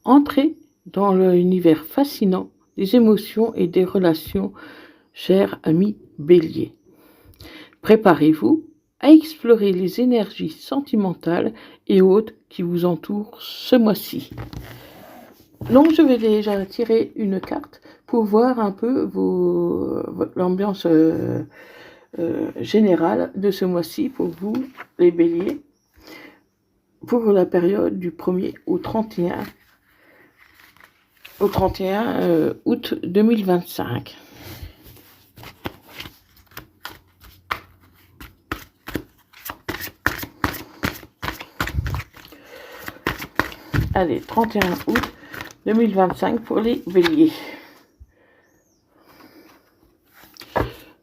Entrez dans l'univers fascinant des émotions et des relations, chers amis Bélier. Préparez-vous à explorer les énergies sentimentales et autres qui vous entourent ce mois-ci. Donc je vais déjà tirer une carte pour voir un peu l'ambiance générale de ce mois-ci pour vous, les Béliers, pour la période du 1er au 31 août 2025. Allez, 31 août 2025 pour les Béliers.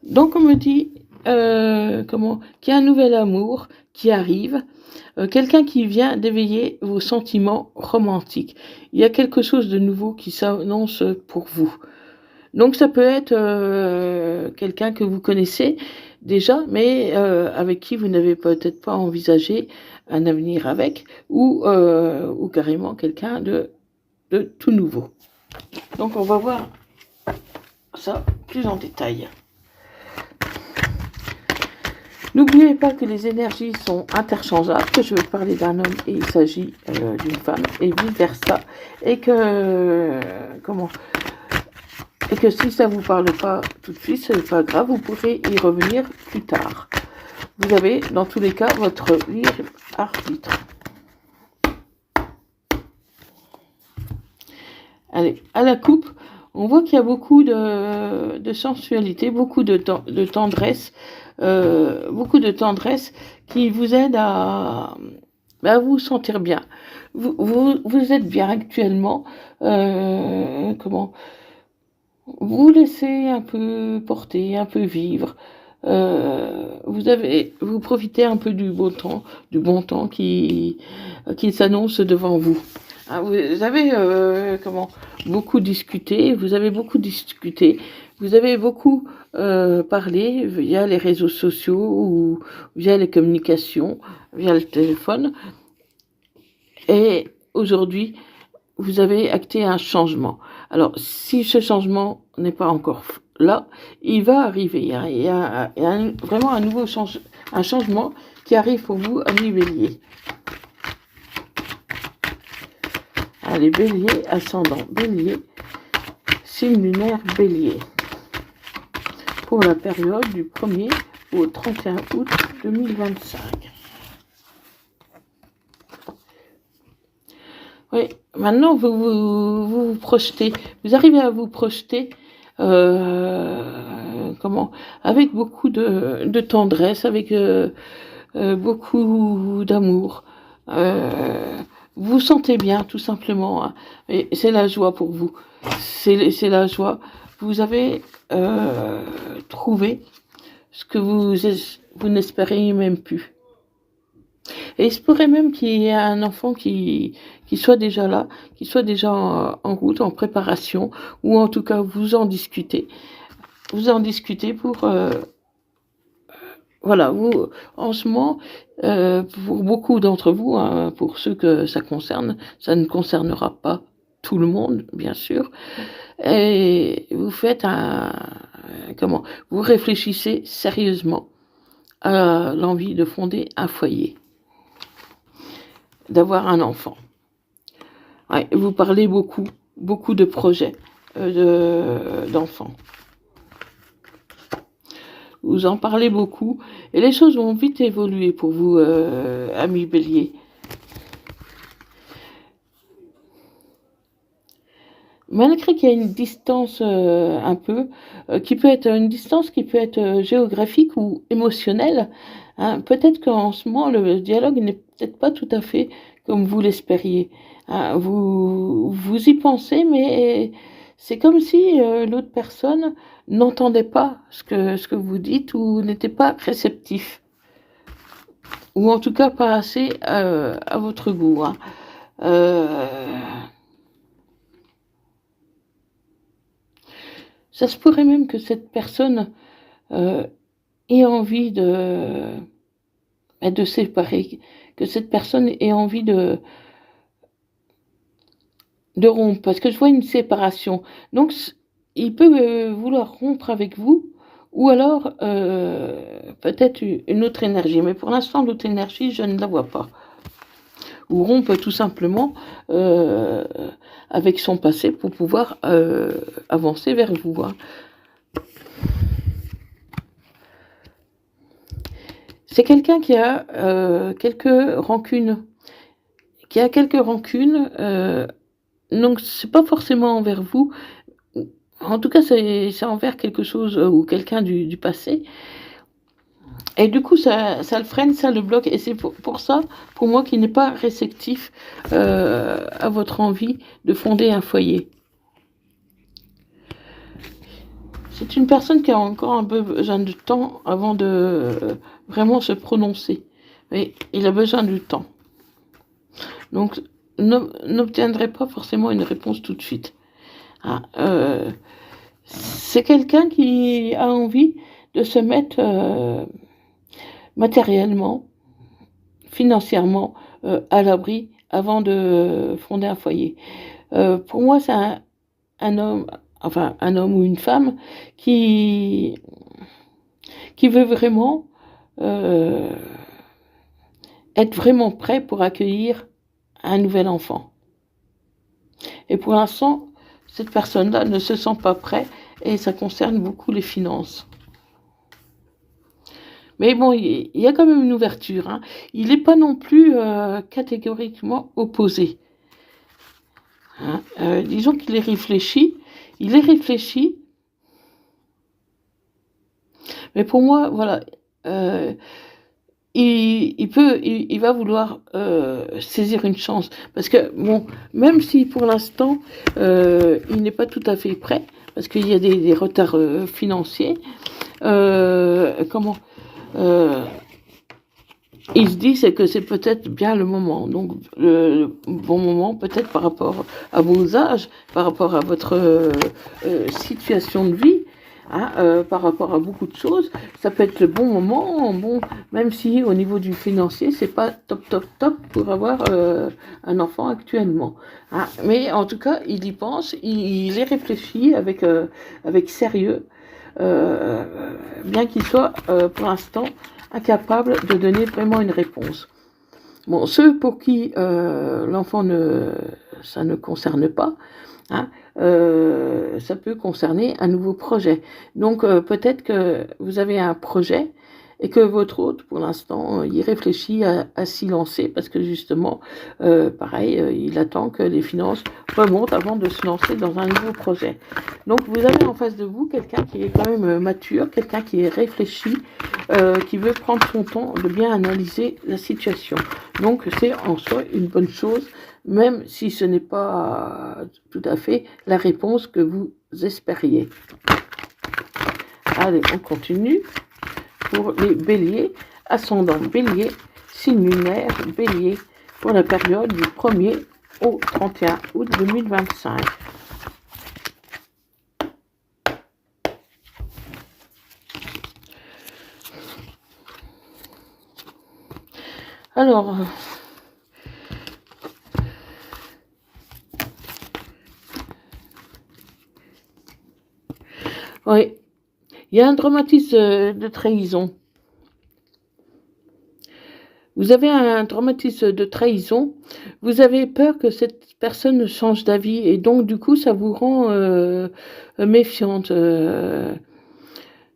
Donc on me dit qu'il y a un nouvel amour qui arrive, quelqu'un qui vient d'éveiller vos sentiments romantiques. Il y a quelque chose de nouveau qui s'annonce pour vous. Donc ça peut être quelqu'un que vous connaissez déjà, mais avec qui vous n'avez peut-être pas envisagé un avenir avec, ou carrément quelqu'un de tout nouveau. Donc on va voir ça plus en détail. N'oubliez pas que les énergies sont interchangeables, que je vais parler d'un homme et il s'agit d'une femme, et vice versa, et que si ça vous parle pas tout de suite, c'est pas grave, vous pourrez y revenir plus tard. Vous avez dans tous les cas votre libre arbitre. Allez, à la coupe, on voit qu'il y a beaucoup de sensualité, beaucoup de tendresse, qui vous aide à vous sentir bien. Vous êtes bien actuellement. Vous laissez un peu porter, un peu vivre. Vous profitez un peu du bon temps qui s'annonce devant vous. Vous avez beaucoup discuté, vous avez beaucoup parlé via les réseaux sociaux ou via les communications, via le téléphone. Et aujourd'hui, vous avez acté un changement. Alors, si ce changement n'est pas encore là, il va arriver. Il y a vraiment un changement qui arrive pour vous, amis Bélier. Allez, Bélier, ascendant Bélier, signe lunaire Bélier. Pour la période du 1er au 31 août 2025. Oui, maintenant vous projetez, vous arrivez à vous projeter avec beaucoup de tendresse, avec beaucoup d'amour. Vous sentez bien, tout simplement, hein, et c'est la joie pour vous. C'est la joie. Vous avez trouvé ce que vous n'espériez même plus. Et il se pourrait même qu'il y ait un enfant qui soit déjà là, qui soit déjà en route, en préparation, ou en tout cas vous en discutez. Vous en discutez pour... en ce moment, pour beaucoup d'entre vous, hein, pour ceux que ça concerne, ça ne concernera pas tout le monde, bien sûr. Et vous faites vous réfléchissez sérieusement à l'envie de fonder un foyer, d'avoir un enfant. Ouais, vous parlez beaucoup de projets d'enfants. Vous en parlez beaucoup et les choses vont vite évoluer pour vous, amis Bélier. Malgré qu'il y a une distance qui peut être une distance qui peut être géographique ou émotionnelle, hein, peut-être qu'en ce moment le dialogue n'est peut-être pas tout à fait comme vous l'espériez. Hein, vous y pensez, mais c'est comme si l'autre personne n'entendait pas ce que vous dites ou n'était pas réceptif, ou en tout cas pas assez à votre goût. Hein. Ça se pourrait même que cette personne ait envie de séparer, que cette personne ait envie de de rompre, parce que je vois une séparation. Donc, il peut vouloir rompre avec vous, ou alors peut-être une autre énergie. Mais pour l'instant, l'autre énergie, je ne la vois pas. Ou rompre tout simplement euh, avec son passé pour pouvoir avancer vers vous. Hein. C'est quelqu'un qui a quelques rancunes. Qui a quelques rancunes. Donc, c'est pas forcément envers vous. En tout cas, c'est envers quelque chose ou quelqu'un du passé. Et du coup, ça le freine, ça le bloque. Et c'est pour ça, pour moi, qu'il n'est pas réceptif à votre envie de fonder un foyer. C'est une personne qui a encore un peu besoin de temps avant de vraiment se prononcer. Mais il a besoin du temps. Donc, n'obtiendrez pas forcément une réponse tout de suite. Ah, c'est quelqu'un qui a envie de se mettre matériellement, financièrement à l'abri avant de fonder un foyer. Pour moi, c'est un homme, enfin un homme ou une femme qui veut vraiment être vraiment prêt pour accueillir un nouvel enfant. Et pour l'instant, cette personne-là ne se sent pas prêt et ça concerne beaucoup les finances. Mais bon, il y a quand même une ouverture. Hein. Il n'est pas non plus catégoriquement opposé. Hein. Disons qu'il est réfléchi. Il est réfléchi. Mais pour moi, voilà, il va vouloir saisir une chance. Parce que, bon, même si pour l'instant, il n'est pas tout à fait prêt, parce qu'il y a des retards financiers, il se dit que c'est peut-être bien le moment. Donc, le bon moment, peut-être par rapport à vos âges, par rapport à votre situation de vie, hein, par rapport à beaucoup de choses, ça peut être le bon moment, bon, même si au niveau du financier, c'est pas top pour avoir un enfant actuellement. Hein. Mais en tout cas, il y pense, il y réfléchit avec sérieux, bien qu'il soit pour l'instant incapable de donner vraiment une réponse. Bon, ceux pour qui l'enfant ça ne concerne pas, hein, ça peut concerner un nouveau projet. Donc peut-être que vous avez un projet et que votre hôte, pour l'instant, il réfléchit à s'y lancer parce que justement, pareil, il attend que les finances remontent avant de se lancer dans un nouveau projet. Donc vous avez en face de vous quelqu'un qui est quand même mature, quelqu'un qui est réfléchi, qui veut prendre son temps de bien analyser la situation. Donc c'est en soi une bonne chose, même si ce n'est pas tout à fait la réponse que vous espériez. Allez, on continue. Pour les béliers, ascendant bélier, signe lunaire bélier, pour la période du 1er au 31 août 2025. Alors, oui, il y a un traumatisme de trahison. Vous avez un traumatisme de trahison, vous avez peur que cette personne change d'avis et donc du coup ça vous rend méfiante.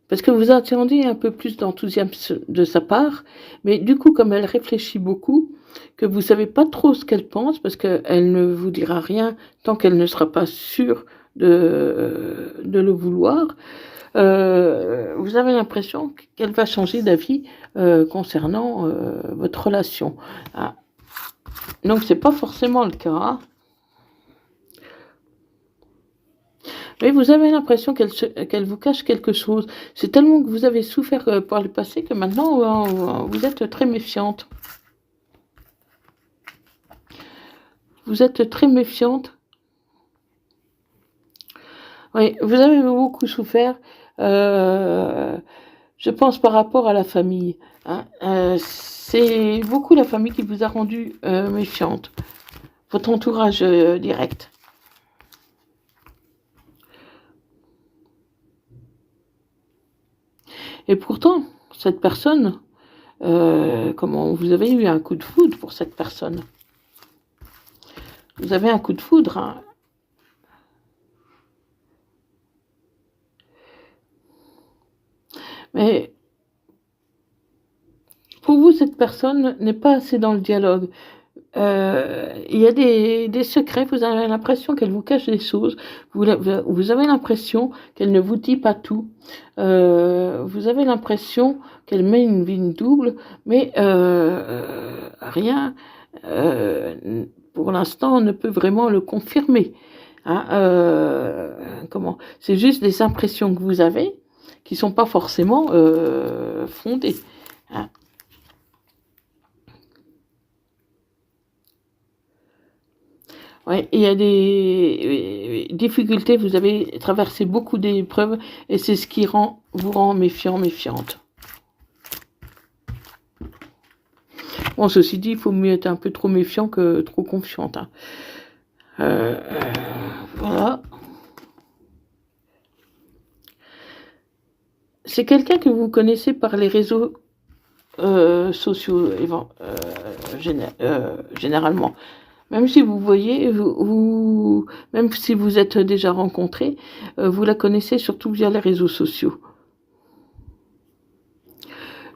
Parce que vous attendez un peu plus d'enthousiasme de sa part, mais du coup comme elle réfléchit beaucoup, que vous ne savez pas trop ce qu'elle pense, parce qu'elle ne vous dira rien tant qu'elle ne sera pas sûre de le vouloir, vous avez l'impression qu'elle va changer d'avis concernant votre relation. Ah. Donc c'est pas forcément le cas. Hein. Mais vous avez l'impression qu'elle vous cache quelque chose. C'est tellement que vous avez souffert par le passé que maintenant vous êtes très méfiante. Vous êtes très méfiante. Oui, vous avez beaucoup souffert. Je pense par rapport à la famille. Hein. C'est beaucoup la famille qui vous a rendu méfiante. Votre entourage direct. Et pourtant, cette personne, vous avez eu un coup de foudre pour cette personne. Vous avez un coup de foudre, hein. Mais pour vous, cette personne n'est pas assez dans le dialogue. Il y a des secrets, vous avez l'impression qu'elle vous cache des choses, vous avez l'impression qu'elle ne vous dit pas tout, vous avez l'impression qu'elle met une ligne double, mais rien, pour l'instant, ne peut vraiment le confirmer. Hein, c'est juste des impressions que vous avez qui ne sont pas forcément fondées. Hein. Ouais, il y a des difficultés, vous avez traversé beaucoup d'épreuves et c'est ce qui vous rend méfiant, méfiante. Bon, ceci dit, il faut mieux être un peu trop méfiant que trop confiante. Hein. Voilà. C'est quelqu'un que vous connaissez par les réseaux sociaux, généralement. Même si vous voyez, même si vous êtes déjà rencontrés, vous la connaissez surtout via les réseaux sociaux.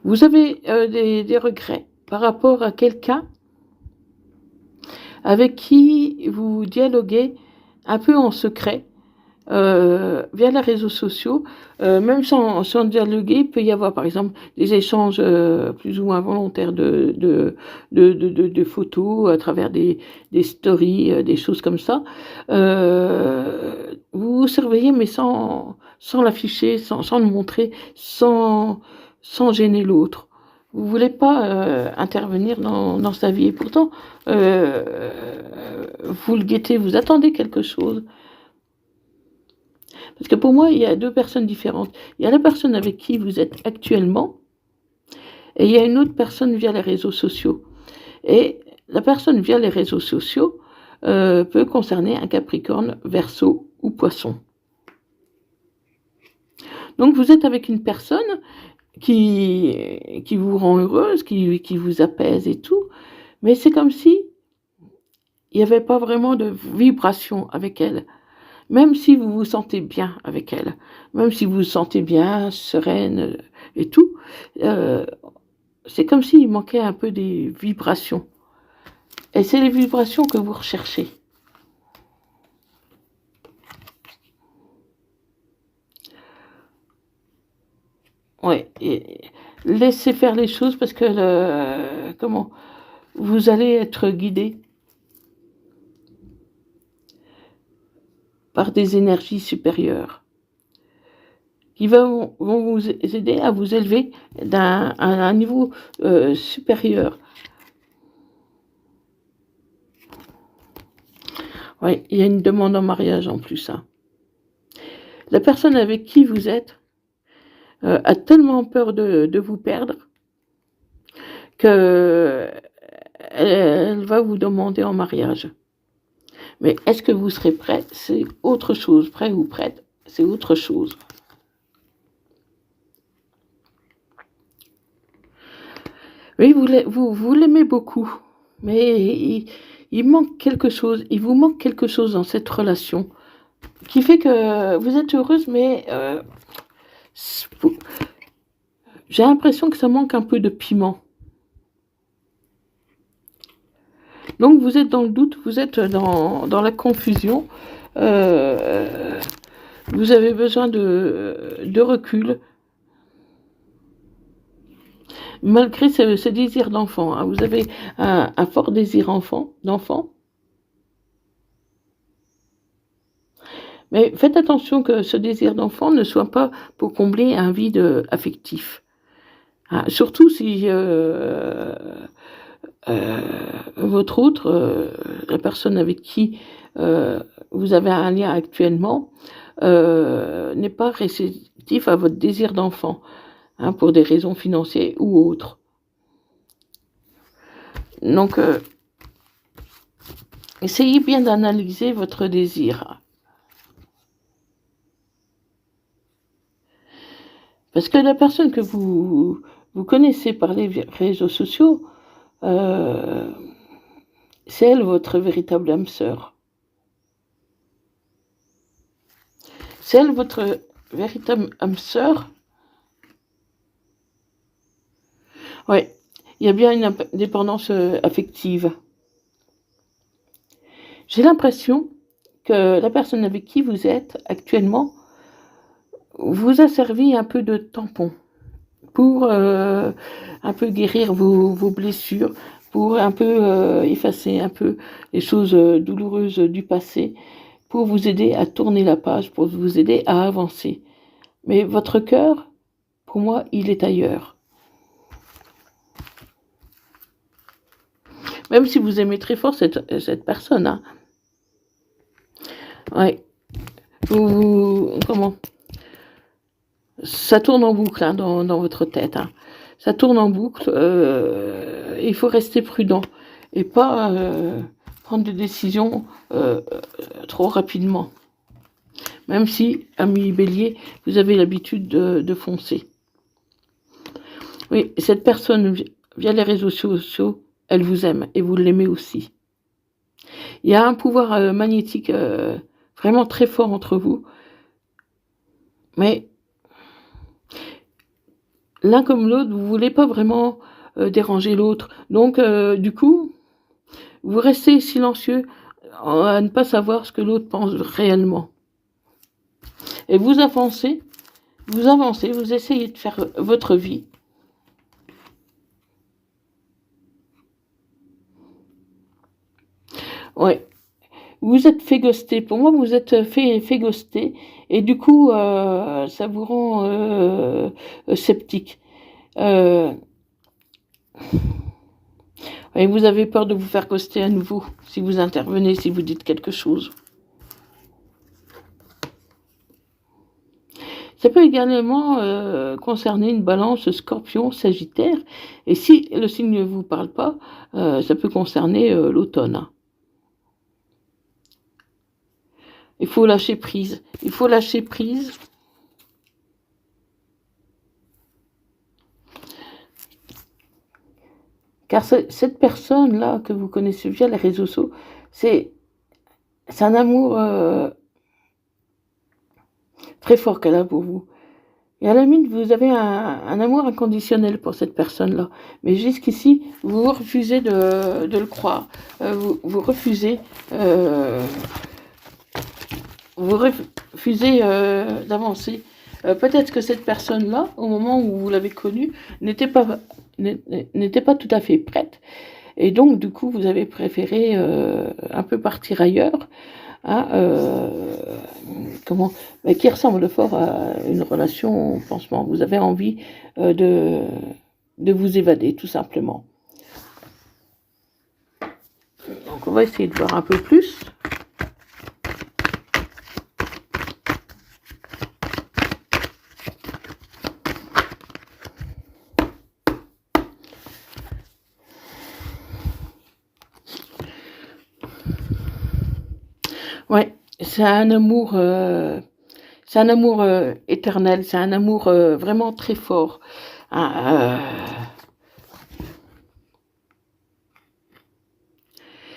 Vous avez des regrets par rapport à quelqu'un avec qui vous dialoguez un peu en secret via les réseaux sociaux, même sans dialoguer, il peut y avoir par exemple des échanges plus ou moins volontaires de photos à travers des stories, des choses comme ça. Vous vous surveillez mais sans l'afficher, sans le montrer, sans gêner l'autre. Vous voulez pas intervenir dans sa vie et pourtant vous le guettez, vous attendez quelque chose. Parce que pour moi, il y a deux personnes différentes. Il y a la personne avec qui vous êtes actuellement et il y a une autre personne via les réseaux sociaux. Et la personne via les réseaux sociaux peut concerner un Capricorne, Verseau ou Poisson. Donc vous êtes avec une personne qui vous rend heureuse, qui vous apaise et tout, mais c'est comme si il n'y avait pas vraiment de vibration avec elle. Même si vous vous sentez bien avec elle, même si vous vous sentez bien, sereine et tout, c'est comme s'il manquait un peu des vibrations. Et c'est les vibrations que vous recherchez. Ouais, et laissez faire les choses parce que vous allez être guidé par des énergies supérieures qui vont vous aider à vous élever à un niveau supérieur. Oui, il y a une demande en mariage en plus. Hein. La personne avec qui vous êtes a tellement peur de vous perdre qu'elle va vous demander en mariage. Mais est-ce que vous serez prêt? C'est autre chose. Prêt ou prête, c'est autre chose. Oui, vous l'aimez beaucoup, mais il manque quelque chose. Il vous manque quelque chose dans cette relation qui fait que vous êtes heureuse, mais j'ai l'impression que ça manque un peu de piment. Donc vous êtes dans le doute, vous êtes dans la confusion, vous avez besoin de recul, malgré ce désir d'enfant. Hein. Vous avez un fort désir d'enfant. Mais faites attention que ce désir d'enfant ne soit pas pour combler un vide affectif. Hein. Surtout si votre autre, la personne avec qui vous avez un lien actuellement, n'est pas réceptif à votre désir d'enfant, hein, pour des raisons financières ou autres. Donc, essayez bien d'analyser votre désir. Parce que la personne que vous connaissez par les réseaux sociaux, c'est elle votre véritable âme sœur. C'est elle votre véritable âme sœur. Oui, il y a bien une dépendance affective. J'ai l'impression que la personne avec qui vous êtes actuellement vous a servi un peu de tampon pour un peu guérir vos blessures, pour un peu effacer un peu les choses douloureuses du passé, pour vous aider à tourner la page, pour vous aider à avancer. Mais votre cœur, pour moi, il est ailleurs. Même si vous aimez très fort cette personne, hein. Ouais. Comment? Ça tourne en boucle hein, dans votre tête. Hein. Ça tourne en boucle. Il faut rester prudent et pas prendre des décisions trop rapidement. Même si, ami Bélier, vous avez l'habitude de foncer. Oui, cette personne, via les réseaux sociaux, elle vous aime et vous l'aimez aussi. Il y a un pouvoir magnétique vraiment très fort entre vous. Mais l'un comme l'autre, vous ne voulez pas vraiment déranger l'autre. Donc, du coup, vous restez silencieux à ne pas savoir ce que l'autre pense réellement. Et vous avancez, vous essayez de faire votre vie. Ouais. Vous êtes fait ghoster. Pour moi, vous êtes fait ghoster. Et du coup, ça vous rend sceptique. Et vous avez peur de vous faire ghoster à nouveau si vous intervenez, si vous dites quelque chose. Ça peut également concerner une balance scorpion, sagittaire. Et si le signe ne vous parle pas, ça peut concerner l'automne. Il faut lâcher prise. Il faut lâcher prise. Car cette personne-là que vous connaissez via les réseaux sociaux, c'est un amour très fort qu'elle a pour vous. Et à la limite, vous avez un amour inconditionnel pour cette personne-là. Mais jusqu'ici, vous refusez de le croire. Vous refusez d'avancer. Peut-être que cette personne-là, au moment où vous l'avez connue, n'était pas tout à fait prête. Et donc, du coup, vous avez préféré un peu partir ailleurs. Hein, qui ressemble fort à une relation pansement. Vous avez envie de vous évader, tout simplement. Donc, on va essayer de voir un peu plus. Ouais, c'est un amour éternel, c'est un amour vraiment très fort.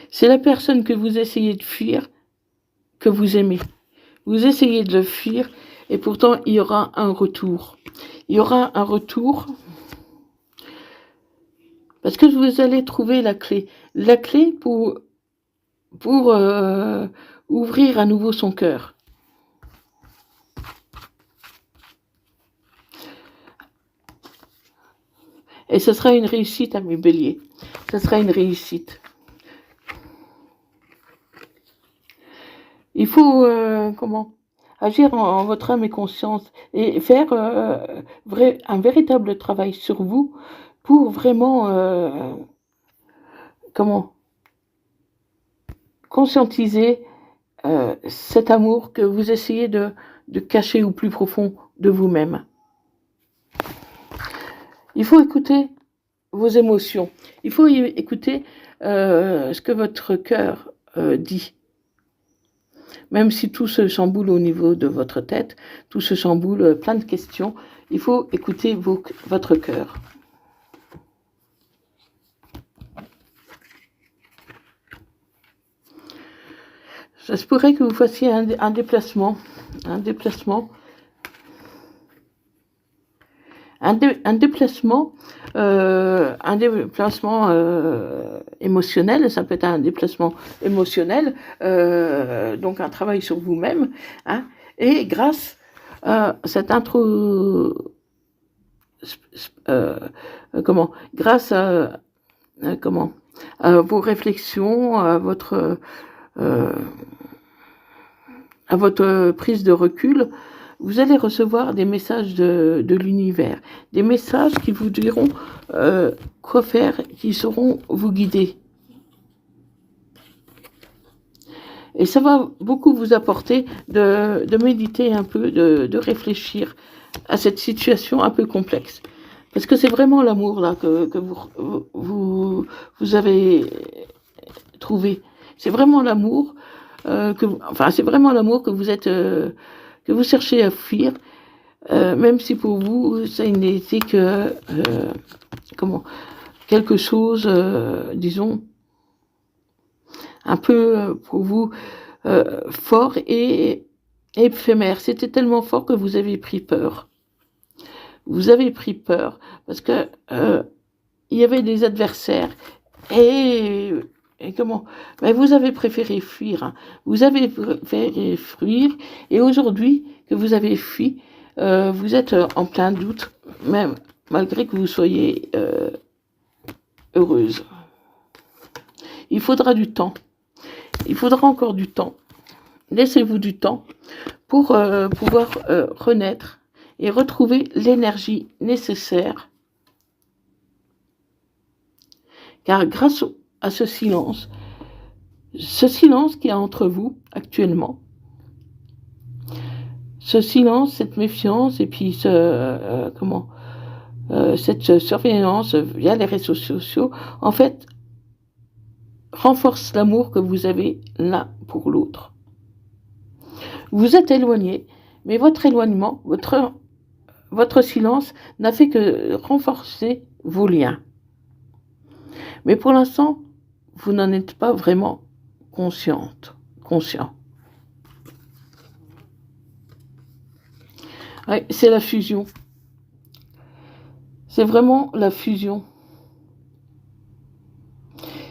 C'est la personne que vous essayez de fuir, que vous aimez. Vous essayez de le fuir et pourtant il y aura un retour. Il y aura un retour parce que vous allez trouver la clé. La clé pour ouvrir à nouveau son cœur. Et ce sera une réussite à mes béliers. Ce sera une réussite. Il faut agir en votre âme et conscience et faire un véritable travail sur vous pour vraiment conscientiser cet amour que vous essayez de cacher au plus profond de vous-même. Il faut écouter vos émotions. Il faut écouter ce que votre cœur dit. Même si tout se chamboule au niveau de votre tête, tout se chamboule, plein de questions, il faut écouter votre cœur. Ça se pourrait que vous fassiez un déplacement, un déplacement, émotionnel. Ça peut être un déplacement émotionnel, donc un travail sur vous-même, hein, et grâce à cette grâce à vos réflexions, à votre prise de recul, vous allez recevoir des messages de l'univers, des messages qui vous diront quoi faire, qui sauront vous guider. Et ça va beaucoup vous apporter de méditer un peu, de réfléchir à cette situation un peu complexe. Parce que c'est vraiment l'amour là que vous avez trouvé. C'est vraiment l'amour c'est vraiment l'amour que vous êtes, que vous cherchez à fuir, même si pour vous ça n'était que quelque chose, disons, un peu pour vous fort et éphémère. C'était tellement fort que vous avez pris peur. Vous avez pris peur parce que il y avait des adversaires et mais vous avez préféré fuir. Hein. Vous avez préféré fuir et aujourd'hui que vous avez fui, vous êtes en plein doute, même malgré que vous soyez heureuse. Il faudra du temps. Il faudra encore du temps. Laissez-vous du temps pour pouvoir renaître et retrouver l'énergie nécessaire. Car grâce à ce silence qui est entre vous actuellement, ce silence, cette méfiance et puis cette surveillance via les réseaux sociaux, en fait, renforce l'amour que vous avez l'un pour l'autre. Vous êtes éloigné, mais votre éloignement, votre silence n'a fait que renforcer vos liens. Mais pour l'instant, vous n'en êtes pas vraiment conscient. Ouais, c'est la fusion. C'est vraiment la fusion.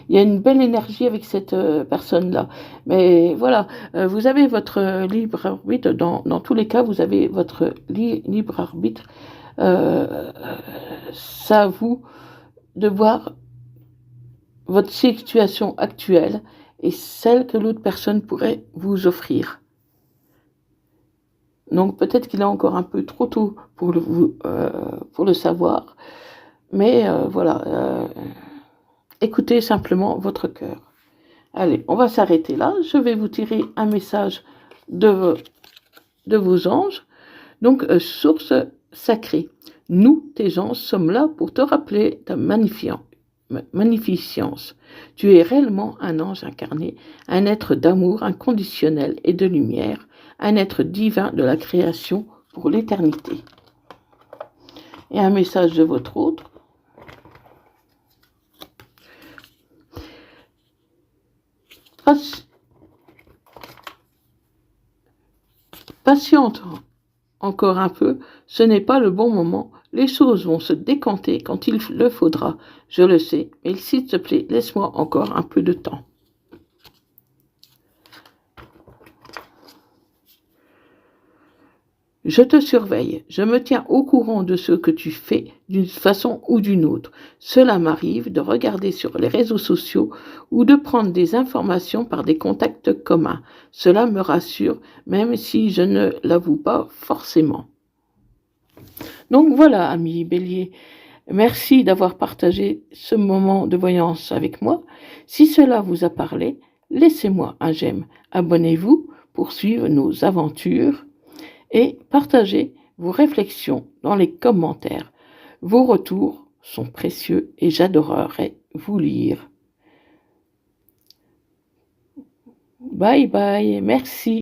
Il y a une belle énergie avec cette personne-là. Mais voilà, vous avez votre libre arbitre. Dans tous les cas, vous avez votre libre arbitre. C'est à vous de voir votre situation actuelle et celle que l'autre personne pourrait vous offrir. Donc peut-être qu'il est encore un peu trop tôt pour le savoir, mais voilà, écoutez simplement votre cœur. Allez, on va s'arrêter là. Je vais vous tirer un message de vos anges. Donc, source sacrée. Nous, tes anges, sommes là pour te rappeler ta magnificence. Tu es réellement un ange incarné, un être d'amour inconditionnel et de lumière, un être divin de la création pour l'éternité. Et un message de votre autre. Patiente encore un peu, ce n'est pas le bon moment. Les choses vont se décanter quand il le faudra. Je le sais, mais s'il te plaît, laisse-moi encore un peu de temps. Je te surveille, je me tiens au courant de ce que tu fais d'une façon ou d'une autre. Cela m'arrive de regarder sur les réseaux sociaux ou de prendre des informations par des contacts communs. Cela me rassure, même si je ne l'avoue pas forcément. Donc voilà, amis Bélier, merci d'avoir partagé ce moment de voyance avec moi. Si cela vous a parlé, laissez-moi un j'aime. Abonnez-vous pour suivre nos aventures. Et partagez vos réflexions dans les commentaires. Vos retours sont précieux et j'adorerais vous lire. Bye bye, merci.